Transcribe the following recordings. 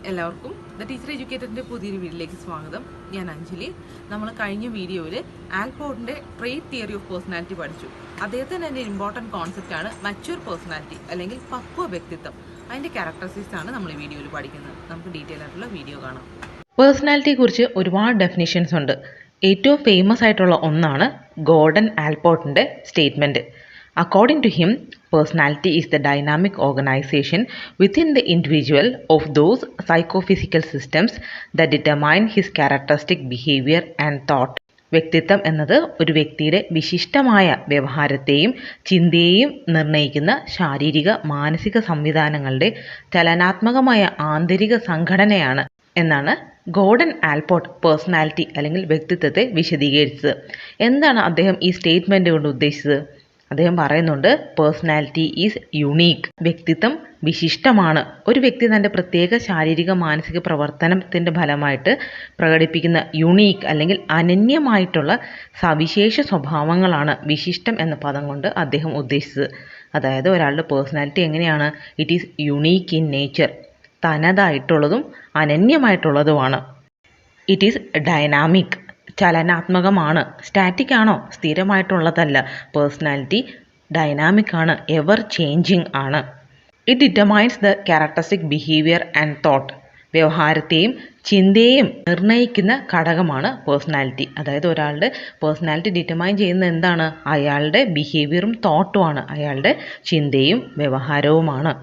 എല്ലാവർക്കും the teacher എഡ്യൂക്കേറ്ററിൻ്റെ പുതിയൊരു വീഡിയോയിലേക്ക് സ്വാഗതം. ഞാൻ അഞ്ജലി. നമ്മൾ കഴിഞ്ഞ വീഡിയോയിൽ ആൽപോർട്ടിൻ്റെ ട്രേറ്റ് തിയറി ഓഫ് പേഴ്സണാലിറ്റി പഠിച്ചു. അദ്ദേഹത്തിന് തന്നെ ഇമ്പോർട്ടൻറ്റ് കോൺസെപ്റ്റാണ് മച്യൂർ പേഴ്സണാലിറ്റി അല്ലെങ്കിൽ പക്വ വ്യക്തിത്വം. അതിൻ്റെ ക്യാരക്ടറിസ്റ്റിക്സ് ആണ് നമ്മൾ ഈ വീഡിയോയിൽ പഠിക്കുന്നത്. നമുക്ക് ഡീറ്റെയിൽ ആയിട്ടുള്ള വീഡിയോ കാണാം. പേഴ്സണാലിറ്റിയെക്കുറിച്ച് ഒരുപാട് ഡെഫിനിഷൻസ് ഉണ്ട്. ഏറ്റവും ഫേമസ് ആയിട്ടുള്ള ഒന്നാണ് ഗോർഡൻ ആൽപോർട്ടിൻ്റെ statement. According to him, personality is the dynamic organization within the individual of those psychophysical systems that determine his characteristic behavior and thought. വ്യക്തിത്വം എന്നത് ഒരു വ്യക്തിയുടെ വിശിഷ്ടമായ വ്യവഹാരത്തെയും ചിന്തയെയും നിർണ്ണയിക്കുന്ന ശാരീരിക മാനസിക സംവിധാനങ്ങളുടെ ചലനാത്മകമായ ആന്തരിക സംഘടനയാണ് എന്നാണ് ഗോർഡൻ ആൽപോർട്ട് പേഴ്സണാലിറ്റി അല്ലെങ്കിൽ വ്യക്തിത്വത്തെ വിശദീകരിച്ചത്. എന്താണ് അദ്ദേഹം ഈ സ്റ്റേറ്റ്മെൻറ്റ് കൊണ്ട് ഉദ്ദേശിച്ചത്? അദ്ദേഹം പറയുന്നുണ്ട്, പേഴ്സണാലിറ്റി ഈസ് യുണീക്ക്. വ്യക്തിത്വം വിശിഷ്ടമാണ്. ഒരു വ്യക്തി തൻ്റെ പ്രത്യേക ശാരീരിക മാനസിക പ്രവർത്തനത്തിൻ്റെ ഫലമായിട്ട് പ്രകടിപ്പിക്കുന്ന യുണീക്ക് അല്ലെങ്കിൽ അനന്യമായിട്ടുള്ള സവിശേഷ സ്വഭാവങ്ങളാണ് വിശിഷ്ടം എന്ന പദം കൊണ്ട് അദ്ദേഹം ഉദ്ദേശിച്ചത്. അതായത് ഒരാളുടെ പേഴ്സണാലിറ്റി എങ്ങനെയാണ്? It is unique in nature. തനതായിട്ടുള്ളതും അനന്യമായിട്ടുള്ളതുമാണ്. It is dynamic. ചലനാത്മകമാണ്. സ്റ്റാറ്റിക് ആണോ? സ്ഥിരമായിട്ടുള്ളതല്ല. പേഴ്സണാലിറ്റി ഡൈനാമിക് ആണ്, എവർ ചേഞ്ചിങ് ആണ്. It determines the characteristic behaviour and thought. വ്യവഹാരത്തെയും ചിന്തയെയും നിർണ്ണയിക്കുന്ന ഘടകമാണ് പേഴ്സണാലിറ്റി. അതായത് ഒരാളുടെ പേഴ്സണാലിറ്റി ഡിറ്റർമൈൻ ചെയ്യുന്നത് എന്താണ്? അയാളുടെ ബിഹേവിയറും തോട്ടുമാണ്, അയാളുടെ ചിന്തയും വ്യവഹാരവുമാണ്.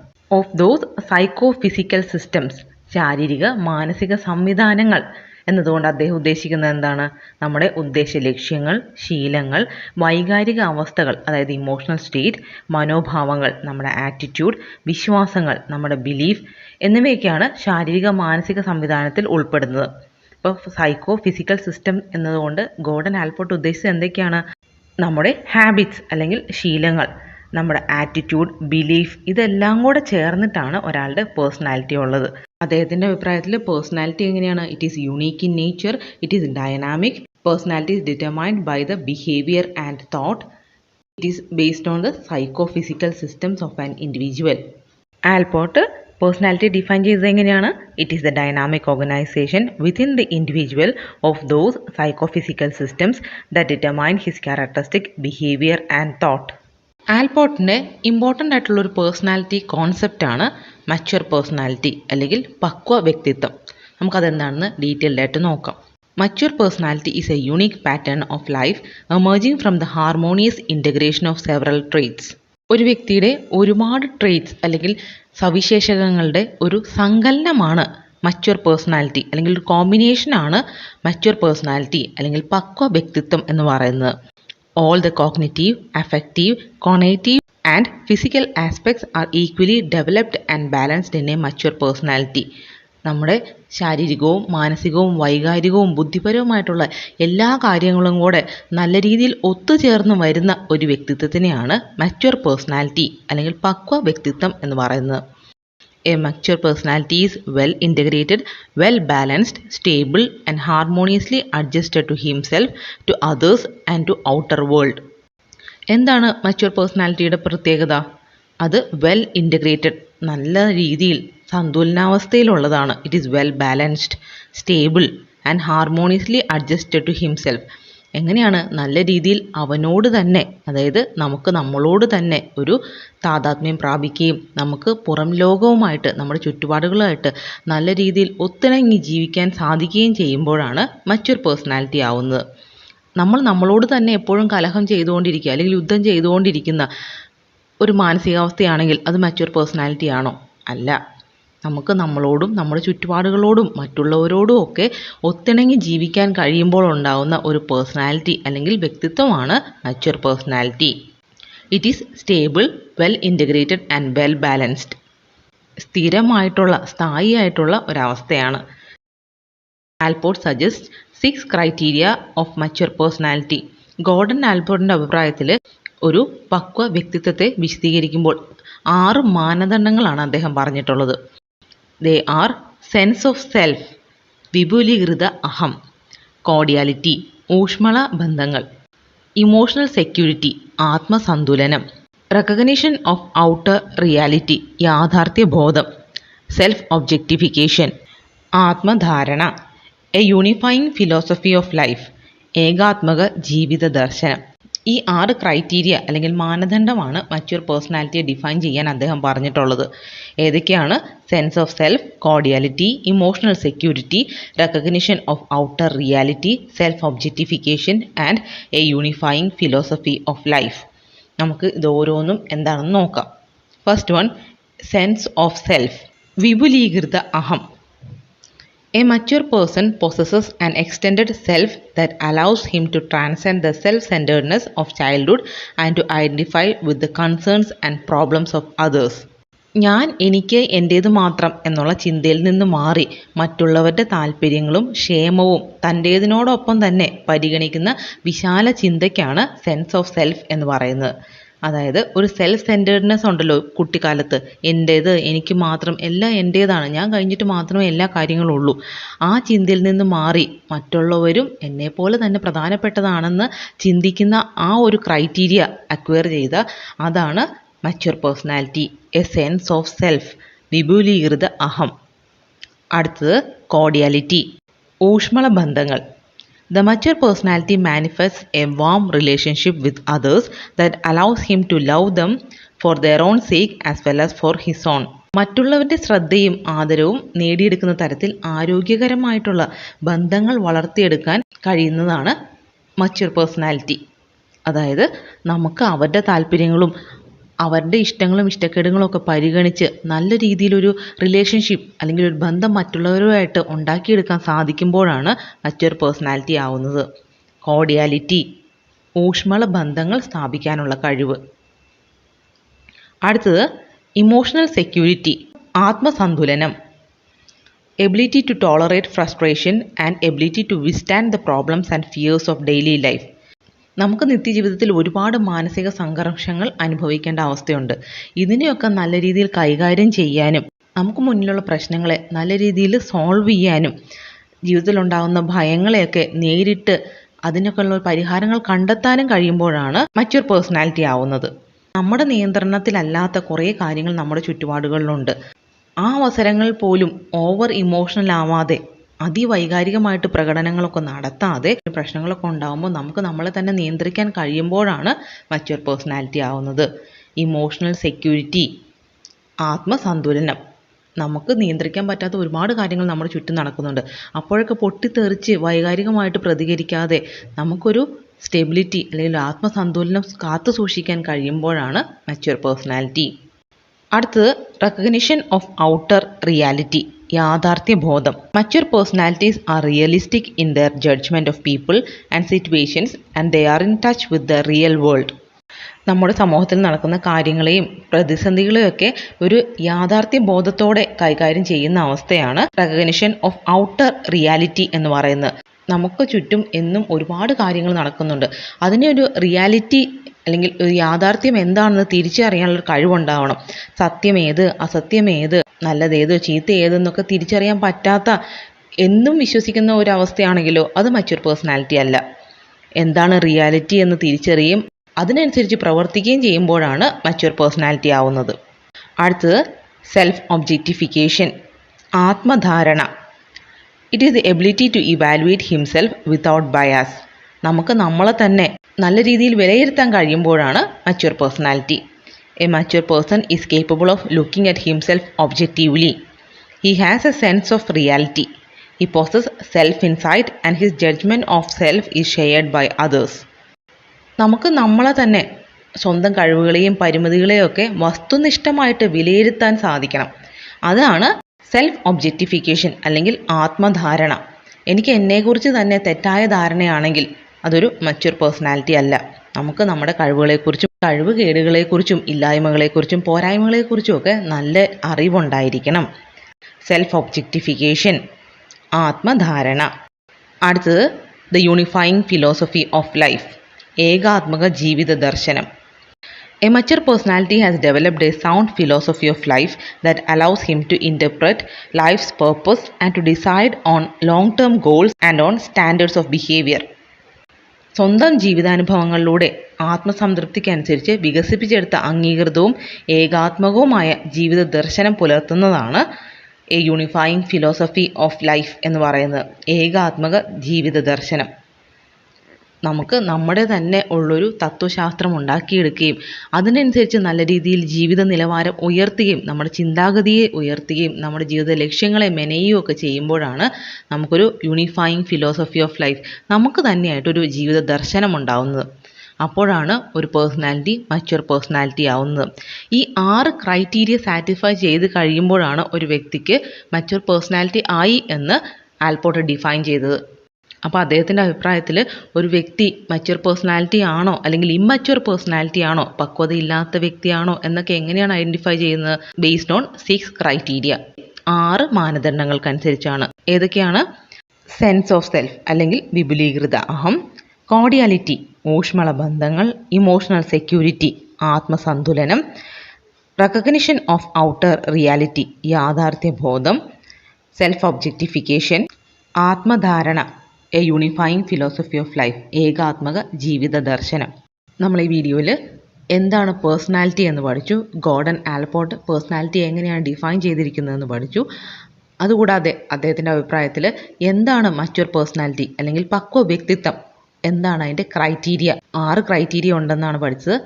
Of those psycho physical systems, ശാരീരിക മാനസിക സംവിധാനങ്ങൾ എന്നതുകൊണ്ട് അദ്ദേഹം ഉദ്ദേശിക്കുന്നത് എന്താണ്? നമ്മുടെ ഉദ്ദേശ ലക്ഷ്യങ്ങൾ, ശീലങ്ങൾ, വൈകാരിക അവസ്ഥകൾ അതായത് ഇമോഷണൽ സ്റ്റേറ്റ്, മനോഭാവങ്ങൾ, നമ്മുടെ ആറ്റിറ്റ്യൂഡ്, വിശ്വാസങ്ങൾ, നമ്മുടെ ബിലീഫ് എന്നിവയൊക്കെയാണ് ശാരീരിക മാനസിക സംവിധാനത്തിൽ ഉൾപ്പെടുന്നത്. ഇപ്പോൾ സൈക്കോ ഫിസിക്കൽ സിസ്റ്റം എന്നതുകൊണ്ട് ഗോർഡൻ ആൽപോർട്ട് ഉദ്ദേശിച്ചത് എന്തൊക്കെയാണ്? നമ്മുടെ ഹാബിറ്റ്സ് അല്ലെങ്കിൽ ശീലങ്ങൾ, നമ്മുടെ ആറ്റിറ്റ്യൂഡ്, ബിലീഫ്, ഇതെല്ലാം കൂടെ ചേർന്നിട്ടാണ് ഒരാളുടെ പേഴ്സണാലിറ്റി ഉള്ളത്. അദ്ദേഹത്തിൻ്റെ അഭിപ്രായത്തിൽ പേഴ്സണാലിറ്റി എങ്ങനെയാണ്? It is unique in nature, it is dynamic, personality is determined by the behaviour and thought, it is based on the psycho physical systems of an individual. Allport personality define ചെയ്തത് എങ്ങനെയാണ്? It is the dynamic organisation within the individual of those psycho physical systems that determine his characteristic behaviour and thought. ആൽപോർട്ടിൻ്റെ important ആയിട്ടുള്ളൊരു personality കോൺസെപ്റ്റാണ് mature personality അല്ലെങ്കിൽ പക്വ വ്യക്തിത്വം. നമുക്കതെന്താണെന്ന് detailed ആയിട്ട് നോക്കാം. Mature personality is a unique pattern of life emerging from the harmonious integration of several traits. ഒരു വ്യക്തിയുടെ ഒരുപാട് ട്രേറ്റ്സ് അല്ലെങ്കിൽ സവിശേഷതകളുടെ ഒരു സങ്കലനമാണ് മച്വർ പേഴ്സണാലിറ്റി അല്ലെങ്കിൽ ഒരു കോമ്പിനേഷനാണ് മച്വർ പേഴ്സണാലിറ്റി അല്ലെങ്കിൽ പക്വ വ്യക്തിത്വം എന്ന് പറയുന്നത്. All the cognitive, affective, cognitive and physical aspects are equally developed and balanced in a mature personality. നമ്മുടെ ശാരീരികവും മാനസികവും വൈകാരികവും ബുദ്ധിപരവുമായിട്ടുള്ള എല്ലാ കാര്യങ്ങളും കൂടെ നല്ല രീതിയിൽ ഒത്തുചേർന്ന് വരുന്ന ഒരു വ്യക്തിത്വത്തിനെയാണ് മച്വർ പേഴ്സണാലിറ്റി അല്ലെങ്കിൽ പക്വ വ്യക്തിത്വം എന്ന് പറയുന്നത്. A mature personality is well integrated, well balanced, stable and harmoniously adjusted to himself, to others and to outer world. എന്താണ് മച്വർ പേഴ്സണാലിറ്റിയുടെ പ്രത്യേകത? അത് വെൽ ഇൻ്റഗ്രേറ്റഡ്, നല്ല രീതിയിൽ സന്തുലനാവസ്ഥയിലുള്ളതാണ്. It is well balanced, stable and harmoniously adjusted to himself. എങ്ങനെയാണ്? നല്ല രീതിയിൽ അവനോട് തന്നെ, അതായത് നമുക്ക് നമ്മളോട് തന്നെ ഒരു താതാത്മ്യം പ്രാപിക്കുകയും നമുക്ക് പുറം ലോകവുമായിട്ട് നമ്മുടെ ചുറ്റുപാടുകളുമായിട്ട് നല്ല രീതിയിൽ ഒത്തിണങ്ങി ജീവിക്കാൻ സാധിക്കുകയും ചെയ്യുമ്പോഴാണ് മച്വർ പേഴ്സണാലിറ്റി ആവുന്നത്. നമ്മളോട് തന്നെ എപ്പോഴും കലഹം ചെയ്തുകൊണ്ടിരിക്കുക അല്ലെങ്കിൽ യുദ്ധം ചെയ്തുകൊണ്ടിരിക്കുന്ന ഒരു മാനസികാവസ്ഥയാണെങ്കിൽ അത് മച്വർ പേഴ്സണാലിറ്റി ആണോ? അല്ല. നമുക്ക് നമ്മളോടും നമ്മുടെ ചുറ്റുപാടുകളോടും മറ്റുള്ളവരോടും ഒക്കെ ഒത്തിണങ്ങി ജീവിക്കാൻ കഴിയുമ്പോൾ ഉണ്ടാകുന്ന ഒരു പേഴ്സണാലിറ്റി അല്ലെങ്കിൽ വ്യക്തിത്വമാണ് mature personality. It is stable, well integrated and well balanced. സ്ഥിരമായിട്ടുള്ള, സ്ഥായിയായിട്ടുള്ള ഒരവസ്ഥയാണ്. Allport suggest 6 criteria of mature personality. Gordon ആൽപോർട്ടിൻ്റെ അഭിപ്രായത്തിൽ ഒരു പക്വ വ്യക്തിത്വത്തെ വിശദീകരിക്കുമ്പോൾ 6 മാനദണ്ഡങ്ങളാണ് അദ്ദേഹം പറഞ്ഞിട്ടുള്ളത്. They are sense of self, വിപുലീകൃത അഹം, കോർഡിയാലിറ്റി, ഊഷ്മള ബന്ധങ്ങൾ, ഇമോഷണൽ സെക്യൂരിറ്റി, ആത്മസന്തുലനം, റെക്കഗ്നിഷൻ ഓഫ് ഔട്ടർ റിയാലിറ്റി, യാഥാർത്ഥ്യ ബോധം, സെൽഫ് ഒബ്ജക്റ്റിഫിക്കേഷൻ, ആത്മധാരണ, a unifying philosophy of life, ഏകാത്മക ജീവിത ദർശനം. ഈ 6 ക്രൈറ്റീരിയ അല്ലെങ്കിൽ മാനദണ്ഡമാണ് മച്യൂർ പേഴ്സണാലിറ്റിയെ ഡിഫൈൻ ചെയ്യാൻ അദ്ദേഹം പറഞ്ഞിട്ടുള്ളത്. ഏതൊക്കെയാണ്? Sense of self, cordiality, emotional security, recognition of outer reality, self objectification and a unifying philosophy of life. നമുക്ക് ഇത് ഓരോന്നും എന്താണെന്ന് നോക്കാം. First one, sense of self, വിപുലീകൃത അഹം. A mature person possesses an extended self that allows him to transcend the self-centeredness of childhood and to identify with the concerns and problems of others. ഞാൻ, എനിക്ക്, എൻ്റേത് മാത്രം എന്നുള്ള ചിന്തയിൽ നിന്ന് മാറി മറ്റുള്ളവരുടെ താല്പര്യങ്ങളും ക്ഷേമവും തൻ്റേതിനോടൊപ്പം തന്നെ പരിഗണിക്കുന്ന വിശാല ചിന്തയ്ക്കാണ് സെൻസ് ഓഫ് സെൽഫ് എന്ന് പറയുന്നത്. അതായത് ഒരു സെൽഫ് സെൻറ്റേർഡ്നെസ് ഉണ്ടല്ലോ കുട്ടിക്കാലത്ത്, എൻ്റേത്, എനിക്ക് മാത്രം, എല്ലാം എൻ്റേതാണ്, ഞാൻ കഴിഞ്ഞിട്ട് മാത്രമേ എല്ലാ കാര്യങ്ങളും ഉള്ളൂ. ആ ചിന്തയിൽ നിന്ന് മാറി മറ്റുള്ളവരും എന്നെപ്പോലെ തന്നെ പ്രധാനപ്പെട്ടതാണെന്ന് ചിന്തിക്കുന്ന ആ ഒരു ക്രൈറ്റീരിയ അക്വയർ ചെയ്ത അതാണ് mature personality, a sense of self, വിപുലീകൃത അഹം. അടുത്തത് കോർഡിയാലിറ്റി, ഊഷ്മള ബന്ധങ്ങൾ. The mature personality manifests a warm relationship with others that allows him to love them for their own sake as well as for his own. മറ്റുള്ളവരുടെ ശ്രദ്ധയും ആദരവും നേടിയെടുക്കുന്ന തരത്തിൽ ആരോഗ്യകരമായിട്ടുള്ള ബന്ധങ്ങൾ വളർത്തിയെടുക്കാൻ കഴിയുന്നതാണ് മച്യൂർ പേഴ്സണാലിറ്റി. അതായത് നമുക്ക് അവരുടെ താല്പര്യങ്ങളും അവരുടെ ഇഷ്ടങ്ങളും ഇഷ്ടക്കേടുകളും ഒക്കെ പരിഗണിച്ച് നല്ല രീതിയിലൊരു റിലേഷൻഷിപ്പ് അല്ലെങ്കിൽ ഒരു ബന്ധം മറ്റുള്ളവരുമായിട്ട് ഉണ്ടാക്കിയെടുക്കാൻ സാധിക്കുമ്പോഴാണ് മച്യൂർ പേഴ്സണാലിറ്റി ആവുന്നത്. കോർഡിയാലിറ്റി, ഊഷ്മള ബന്ധങ്ങൾ സ്ഥാപിക്കാനുള്ള കഴിവ്. അടുത്തത് ഇമോഷണൽ സെക്യൂരിറ്റി, ആത്മസന്തുലനം. Ability to tolerate frustration and ability to withstand the problems and fears of daily life. നമുക്ക് നിത്യജീവിതത്തിൽ ഒരുപാട് മാനസിക സംഘർഷങ്ങൾ അനുഭവിക്കേണ്ട അവസ്ഥയുണ്ട്. ഇതിനെയൊക്കെ നല്ല രീതിയിൽ കൈകാര്യം ചെയ്യാനും നമുക്ക് മുന്നിലുള്ള പ്രശ്നങ്ങളെ നല്ല രീതിയിൽ സോൾവ് ചെയ്യാനും ജീവിതത്തിലുണ്ടാകുന്ന ഭയങ്ങളെയൊക്കെ നേരിട്ട് അതിനൊക്കെയുള്ള പരിഹാരങ്ങൾ കണ്ടെത്താനും കഴിയുമ്പോഴാണ് മച്യൂർ പേഴ്സണാലിറ്റി ആവുന്നത്. നമ്മുടെ നിയന്ത്രണത്തിലല്ലാത്ത കുറേ കാര്യങ്ങൾ നമ്മുടെ ചുറ്റുപാടുകളിലുണ്ട്. ആ അവസരങ്ങളിൽ പോലും ഓവർ ഇമോഷണൽ ആവാതെ അതിവൈകാരികമായിട്ട് പ്രകടനങ്ങളൊക്കെ നടത്താതെ പ്രശ്നങ്ങളൊക്കെ ഉണ്ടാകുമ്പോൾ നമുക്ക് നമ്മളെ തന്നെ നിയന്ത്രിക്കാൻ കഴിയുമ്പോഴാണ് മച്യൂർ പേഴ്സണാലിറ്റി ആവുന്നത്. ഇമോഷണൽ സെക്യൂരിറ്റി, ആത്മസന്തുലനം. നമുക്ക് നിയന്ത്രിക്കാൻ പറ്റാത്ത ഒരുപാട് കാര്യങ്ങൾ നമ്മുടെ ചുറ്റും നടക്കുന്നുണ്ട്. അപ്പോഴൊക്കെ പൊട്ടിത്തെറിച്ച് വൈകാരികമായിട്ട് പ്രതികരിക്കാതെ നമുക്കൊരു സ്റ്റെബിലിറ്റി അല്ലെങ്കിൽ ആത്മസന്തുലനം കാത്തു സൂക്ഷിക്കാൻ കഴിയുമ്പോഴാണ് മച്യൂർ പേഴ്സണാലിറ്റി. അടുത്തത് റെക്കഗ്നിഷൻ ഓഫ് ഔട്ടർ റിയാലിറ്റി, യാഥാർത്ഥ്യബോധം. Mature personalities are realistic in their judgement of people and situations and they are in touch with the real world. നമ്മുടെ സമൂഹത്തിൽ നടക്കുന്ന കാര്യങ്ങളെയും പ്രതിസന്ധികളെയും ഒക്കെ ഒരു യാഥാർത്ഥ്യബോധത്തോടെ കൈകാര്യം ചെയ്യുന്ന അവസ്ഥയാണ് റെക്കഗ്നിഷൻ ഓഫ് ഔട്ടർ റിയാലിറ്റി എന്ന് പറയുന്നത്. നമുക്ക് ചുറ്റും എന്നും ഒരുപാട് കാര്യങ്ങൾ നടക്കുന്നുണ്ട്. അതിനെ ഒരു റിയാലിറ്റി അല്ലെങ്കിൽ ഒരു യാഥാർത്ഥ്യം എന്താണെന്ന് തിരിച്ചറിയാനുള്ള കഴിവുണ്ടാവണം. സത്യമേത്, അസത്യമേത്, നല്ലതേത്, ചീത്ത ഏതെന്നൊക്കെ തിരിച്ചറിയാൻ പറ്റാത്ത എന്നും വിശ്വസിക്കുന്ന ഒരു അവസ്ഥയാണെങ്കിലോ അത് മച്യൂർ പേഴ്സണാലിറ്റി അല്ല. എന്താണ് റിയാലിറ്റി എന്ന് തിരിച്ചറിയും അതിനനുസരിച്ച് പ്രവർത്തിക്കുകയും ചെയ്യുമ്പോഴാണ് മച്യൂർ പേഴ്സണാലിറ്റി ആവുന്നത്. അടുത്തത് സെൽഫ് ഒബ്ജക്റ്റിഫിക്കേഷൻ, ആത്മധാരണ. It is the ability to evaluate himself without bias. നമുക്ക് നമ്മളെ തന്നെ നല്ല രീതിയിൽ വിലയിരുത്താൻ കഴിയുമ്പോഴാണ് mature personality. A mature person is capable of looking at himself objectively. He has a sense of reality. He possesses self insight and his judgement of self is shared by others. നമുക്ക് നമ്മളെ തന്നെ സ്വന്തം കഴിവുകളെയും പരിമിതികളെയും ഒക്കെ വസ്തുനിഷ്ഠമായിട്ട് വിലയിരുത്താൻ സാധിക്കണം. അതാണ് self ഒബ്ജക്റ്റിഫിക്കേഷൻ അല്ലെങ്കിൽ ആത്മധാരണ. എനിക്ക് എന്നെക്കുറിച്ച് തന്നെ തെറ്റായ ധാരണയാണെങ്കിൽ അതൊരു മച്യൂർ പേഴ്സണാലിറ്റി അല്ല. നമുക്ക് നമ്മുടെ കഴിവുകളെക്കുറിച്ചും കഴിവുകേടുകളെക്കുറിച്ചും ഇല്ലായ്മകളെക്കുറിച്ചും പോരായ്മകളെക്കുറിച്ചും ഒക്കെ നല്ല അറിവുണ്ടായിരിക്കണം. സെൽഫ് ഒബ്ജക്റ്റിഫിക്കേഷൻ, ആത്മധാരണ. അടുത്തത് the unifying philosophy of life, ഏകാത്മക ജീവിത ദർശനം. A mature personality has developed a sound philosophy of life that allows him to interpret life's purpose and to decide on long-term goals and on standards of behavior. സ്വന്തം ജീവിതാനുഭവങ്ങളിലൂടെ ആത്മസംതൃപ്തിക്കനുസരിച്ച് വികസിപ്പിച്ചെടുത്ത അംഗീകൃതവും ഏകാത്മകവുമായ ജീവിത ദർശനം പുലർത്തുന്നതാണ് a unifying philosophy of life എന്ന് പറയുന്നത് ഏകാത്മക ജീവിത ദർശനം. നമുക്ക് നമ്മുടെ തന്നെ ഉള്ളൊരു തത്വശാസ്ത്രം ഉണ്ടാക്കിയെടുക്കുകയും അതിനനുസരിച്ച് നല്ല രീതിയിൽ ജീവിത നിലവാരം ഉയർത്തുകയും നമ്മുടെ ചിന്താഗതിയെ ഉയർത്തുകയും നമ്മുടെ ജീവിത ലക്ഷ്യങ്ങളെ മെനയുകയും ഒക്കെ ചെയ്യുമ്പോഴാണ് നമുക്കൊരു യൂണിഫൈയിങ് ഫിലോസഫി ഓഫ് ലൈഫ്, നമുക്ക് തന്നെയായിട്ടൊരു ജീവിത ദർശനം ഉണ്ടാവുന്നത്. അപ്പോഴാണ് ഒരു പേഴ്സണാലിറ്റി മച്വർ പേഴ്സണാലിറ്റി ആവുന്നത്. ഈ 6 ക്രൈറ്റീരിയ സാറ്റിസ്ഫൈ ചെയ്ത് കഴിയുമ്പോഴാണ് ഒരു വ്യക്തിക്ക് മച്വർ പേഴ്സണാലിറ്റി ആയി എന്ന് ആൽപോർട്ട് ഡിഫൈൻ ചെയ്തത്. അപ്പോൾ അദ്ദേഹത്തിൻ്റെ അഭിപ്രായത്തിൽ ഒരു വ്യക്തി മച്വർ പേഴ്സണാലിറ്റി ആണോ അല്ലെങ്കിൽ ഇമ്മച്വർ പേഴ്സണാലിറ്റി ആണോ, പക്വതയില്ലാത്ത വ്യക്തിയാണോ എന്നൊക്കെ എങ്ങനെയാണ് ഐഡൻറ്റിഫൈ ചെയ്യുന്നത്? Based on 6 criteria, 6 മാനദണ്ഡങ്ങൾക്കനുസരിച്ചാണ്. ഏതൊക്കെയാണ്? സെൻസ് ഓഫ് സെൽഫ് അല്ലെങ്കിൽ വിപുലീകൃത അഹം, കോർഡിയാലിറ്റി ഊഷ്മള ബന്ധങ്ങൾ, ഇമോഷണൽ സെക്യൂരിറ്റി ആത്മസന്തുലനം, റെക്കഗ്നിഷൻ ഓഫ് ഔട്ടർ റിയാലിറ്റി യാഥാർത്ഥ്യബോധം, സെൽഫ് ഒബ്ജക്റ്റിഫിക്കേഷൻ, ആത്മധാരണ a unifying philosophy of life ഏകാത്മക ജീവിത ദർശനം. നമ്മൾ ഈ വീഡിയോയിൽ എന്താണ് പേഴ്സണാലിറ്റി എന്ന് പഠിച്ചു, ഗോർഡൻ ആൽപോർട്ട് പേഴ്സണാലിറ്റി എങ്ങനെയാണ് ഡിഫൈൻ ചെയ്തിരിക്കുന്നതെന്ന് പഠിച്ചു. അതുകൂടാതെ അദ്ദേഹത്തിൻ്റെ അഭിപ്രായത്തിൽ എന്താണ് മച്വർ പേഴ്സണാലിറ്റി അല്ലെങ്കിൽ പക്വ വ്യക്തിത്വം, എന്താണ് അതിൻ്റെ ക്രൈറ്റീരിയ, 6 ക്രൈറ്റീരിയ ഉണ്ടെന്നാണ് പഠിച്ചത്.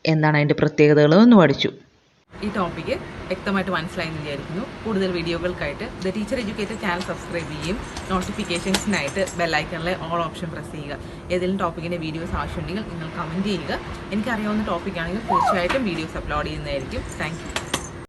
എന്താണ് അതിൻ്റെ പ്രത്യേകതകളെന്ന് പഠിച്ചു. ഈ ടോപ്പിക്ക് വ്യക്തമായിട്ട് മനസ്സിലായെന്ന് വിചാരിക്കുന്നു. കൂടുതൽ വീഡിയോകൾക്കായിട്ട് the teacher educator channel subscribe ചെയ്യുകയും നോട്ടിഫിക്കേഷൻസിനായിട്ട് ബെല്ലൈക്കണിലെ ഓൾ ഓപ്ഷൻ പ്രസ് ചെയ്യുക. ഏതെങ്കിലും ടോപ്പിക്കിൻ്റെ വീഡിയോസ് ആവശ്യമുണ്ടെങ്കിൽ നിങ്ങൾ കമൻറ്റ് ചെയ്യുക. എനിക്കറിയാവുന്ന ടോപ്പിക്കാണെങ്കിൽ തീർച്ചയായിട്ടും വീഡിയോസ് അപ്ലോഡ് ചെയ്യുന്നതായിരിക്കും. Thank you.